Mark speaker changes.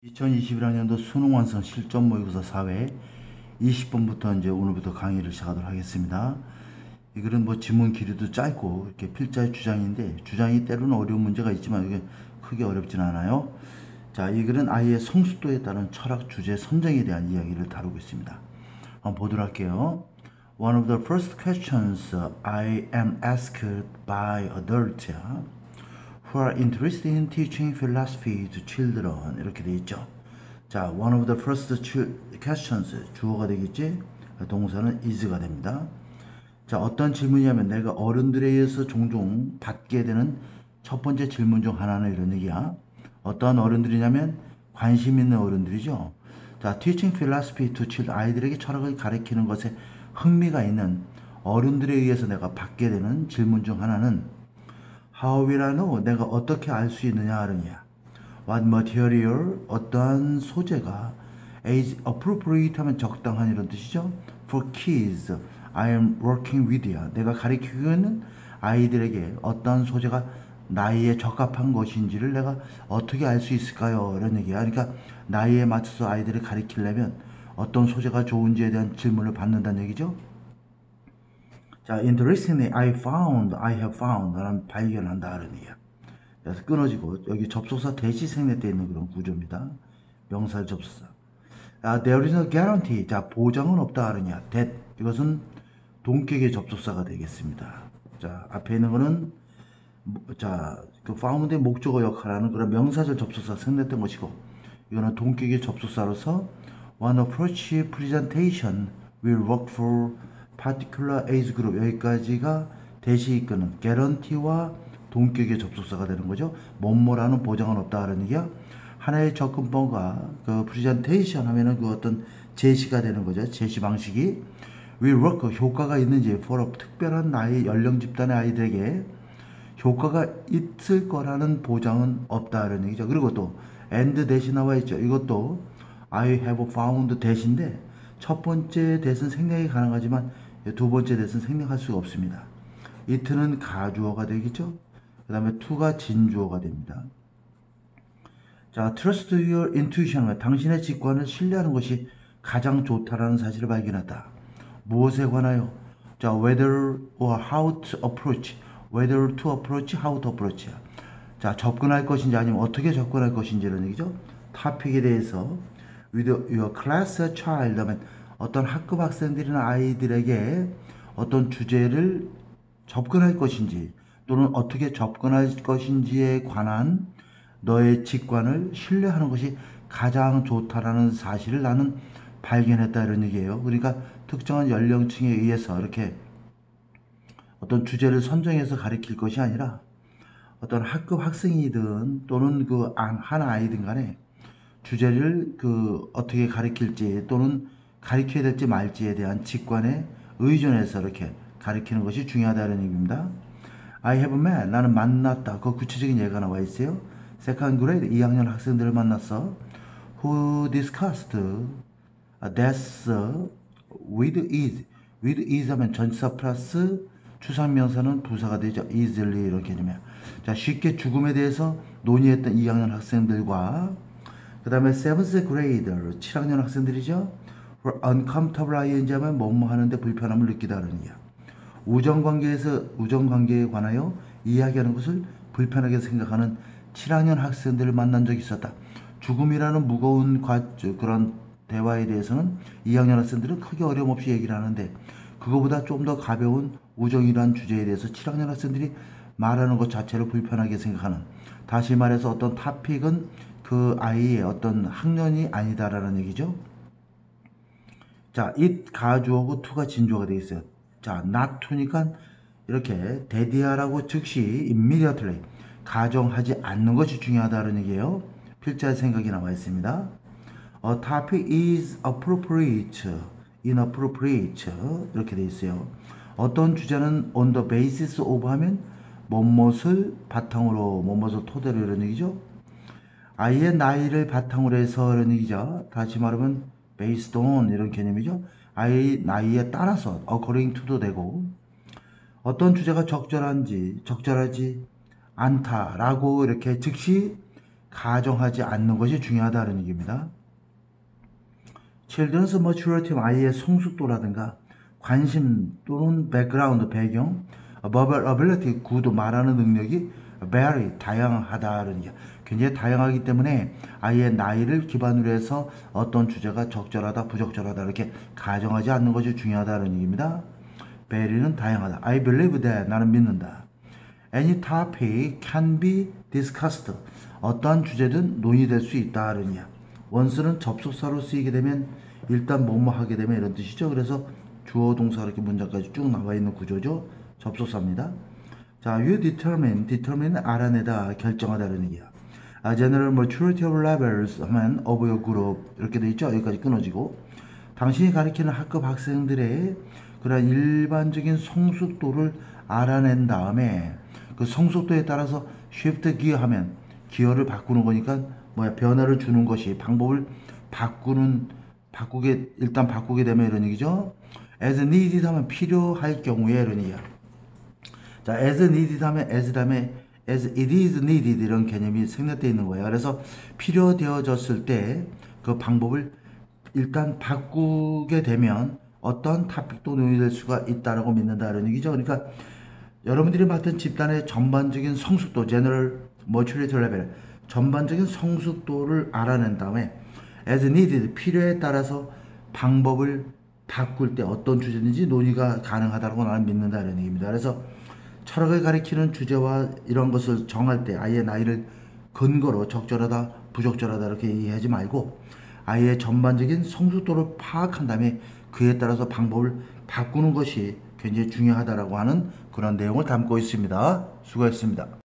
Speaker 1: 2021학년도 수능 완성 실전 모의고사 4회 20번부터 이제 오늘부터 강의를 시작하도록 하겠습니다. 이 글은 뭐 지문 길이도 짧고 이렇게 필자의 주장인데 주장이 때로는 어려운 문제가 있지만 이게 크게 어렵진 않아요. 자, 이 글은 아이의 성숙도에 따른 철학 주제 선정에 대한 이야기를 다루고 있습니다. 한번 보도록 할게요. One of the first questions I am asked by adults who are interested in teaching philosophy to children 이렇게 돼 있죠. 자, one of the first questions 주어가 되겠지. 동사는 is가 됩니다. 자, 어떤 질문이냐면 내가 어른들에 의해서 종종 받게 되는 첫 번째 질문 중 하나는 이런 얘기야. 어떤 어른들이냐면 관심 있는 어른들이죠. 자, teaching philosophy to children 아이들에게 철학을 가르치는 것에 흥미가 있는 어른들에 의해서 내가 받게 되는 질문 중 하나는 How will I know? 내가 어떻게 알 수 있느냐 하느냐. What material? 어떠한 소재가 is appropriate 하면 적당한 이런 뜻이죠. For kids, I am working with you. 내가 가르치고 있는 아이들에게 어떠한 소재가 나이에 적합한 것인지를 내가 어떻게 알 수 있을까요? 이런 얘기야. 그러니까 나이에 맞춰서 아이들을 가르치려면 어떤 소재가 좋은지에 대한 질문을 받는다는 얘기죠. 자, interestingly, I have found, 라는 발견한다, 하는 얘기야. 그래서 끊어지고, 여기 접속사 대시 생략되어 있는 그런 구조입니다. 명사 접속사. There is no guarantee. 자, 보장은 없다, 하느냐. that. 이것은 동격의 접속사가 되겠습니다. 자, 앞에 있는 거는, 자, 그 found의 목적어 역할하는 그런 명사절 접속사 생략된 것이고, 이거는 동격의 접속사로서 one approach presentation will work for particular age group 여기까지가 대시 이끄는 guarantee와 동격의 접속사가 되는 거죠. 뭐뭐라는 보장은 없다 하는 얘기야. 하나의 접근법과 그 presentation 하면은 그 어떤 제시가 되는 거죠. 제시 방식이 will work 효과가 있는지 for 특별한 나이 연령 집단의 아이들에게 효과가 있을 거라는 보장은 없다는 얘기죠. 그리고 또 and 대신 나와 있죠. 이것도 I have found 대신데 첫 번째 대신 생략이 가능하지만 두 번째 대신 생략할 수가 없습니다. it는 가주어가 되겠죠. 그 다음에 to가 진주어가 됩니다. 자, trust your intuition 당신의 직관을 신뢰하는 것이 가장 좋다라는 사실을 발견했다. 무엇에 관하여? 자, whether or how to approach whether to approach, how to approach. 자, 접근할 것인지 아니면 어떻게 접근할 것인지 이런 얘기죠. 토픽에 대해서 with your class child 하면 어떤 학급 학생들이나 아이들에게 어떤 주제를 접근할 것인지 또는 어떻게 접근할 것인지에 관한 너의 직관을 신뢰하는 것이 가장 좋다라는 사실을 나는 발견했다 이런 얘기예요. 그러니까 특정한 연령층에 의해서 이렇게 어떤 주제를 선정해서 가르칠 것이 아니라 어떤 학급 학생이든 또는 그 한 아이든 간에 주제를 그 어떻게 가르칠지 또는 가르쳐야 될지 말지에 대한 직관에 의존해서 이렇게 가르치는 것이 중요하다는 얘기입니다. I have met 나는 만났다. 그 구체적인 예가 나와 있어요. Second grade 2학년 학생들을 만났어. Who discussed death with ease. with ease 하면 전치사 플러스 추상명사는 부사가 되죠. easily 이런 개념이야. 자, 쉽게 죽음에 대해서 논의했던 2학년 학생들과 그 다음에 7th grader 7학년 학생들이죠. uncomfortable ing 하면 뭐뭐 하는데 불편함을 느끼다는 얘기야. 우정관계에 관하여 이야기하는 것을 불편하게 생각하는 7학년 학생들을 만난 적이 있었다. 죽음이라는 무거운 그런 대화에 대해서는 2학년 학생들은 크게 어려움 없이 얘기를 하는데 그거보다 좀 더 가벼운 우정이라는 주제에 대해서 7학년 학생들이 말하는 것 자체를 불편하게 생각하는, 다시 말해서 어떤 토픽은 그 아이의 어떤 학년이 아니다라는 얘기죠. 자, it 가주어고 to가 진주어가 되어 있어요. 자, not to니까 이렇게 대디하라고 즉시 immediately 가정하지 않는 것이 중요하다는 얘기예요. 필자의 생각이 나와 있습니다. A topic is appropriate, inappropriate 이렇게 되어 있어요. 어떤 주제는 on the basis of 하면 뭐뭇을 바탕으로 뭐뭇을 토대로 이런 얘기죠. 아이의 나이를 바탕으로 해서 이런 얘기죠. 다시 말하면 based on 이런 개념이죠. 아이 나이에 따라서 according to도 되고 어떤 주제가 적절하지 않다라고 이렇게 즉시 가정하지 않는 것이 중요하다는 얘기입니다. Children's maturity, 아이의 성숙도라든가 관심 또는 background, 배경, verbal ability, 구도 말하는 능력이 very 다양하다는 게 굉장히 다양하기 때문에 아이의 나이를 기반으로 해서 어떤 주제가 적절하다, 부적절하다 이렇게 가정하지 않는 것이 중요하다는 얘기입니다. very는 다양하다. I believe that, 나는 믿는다. Any topic can be discussed, 어떠한 주제든 논의될 수 있다는 얘기야. once는 접속사로 쓰이게 되면 일단 뭐뭐 하게 되면 이런 뜻이죠. 그래서 주어 동사 이렇게 문장까지 쭉 나와 있는 구조죠. 접속사입니다. 자, you determine 알아내다, 결정하다는 얘기야. general maturity of levels 하면 of your group 이렇게 돼 있죠. 여기까지 끊어지고 당신이 가리키는 학급 학생들의 그런 일반적인 성숙도를 알아낸 다음에 그 성숙도에 따라서 shift gear 하면 기어를 바꾸는 거니까 변화를 주는 것이 방법을 일단 바꾸게 되면 이런 얘기죠. as needed 하면 필요할 경우에 이런 얘기야. 자, as needed 하면 as 다음에 as it is needed 이런 개념이 생략되어 있는 거예요. 그래서 필요되어졌을 때 그 방법을 일단 바꾸게 되면 어떤 토픽도 논의될 수가 있다라고 믿는다 이런 얘기죠. 그러니까 여러분들이 맡은 집단의 전반적인 성숙도, general maturity level, 전반적인 성숙도를 알아낸 다음에 as needed, 필요에 따라서 방법을 바꿀 때 어떤 주제든지 논의가 가능하다고 나는 믿는다 이런 얘기입니다. 그래서 철학을 가리키는 주제와 이런 것을 정할 때 아이의 나이를 근거로 적절하다, 부적절하다 이렇게 얘기하지 말고 아이의 전반적인 성숙도를 파악한 다음에 그에 따라서 방법을 바꾸는 것이 굉장히 중요하다라고 하는 그런 내용을 담고 있습니다. 수고했습니다.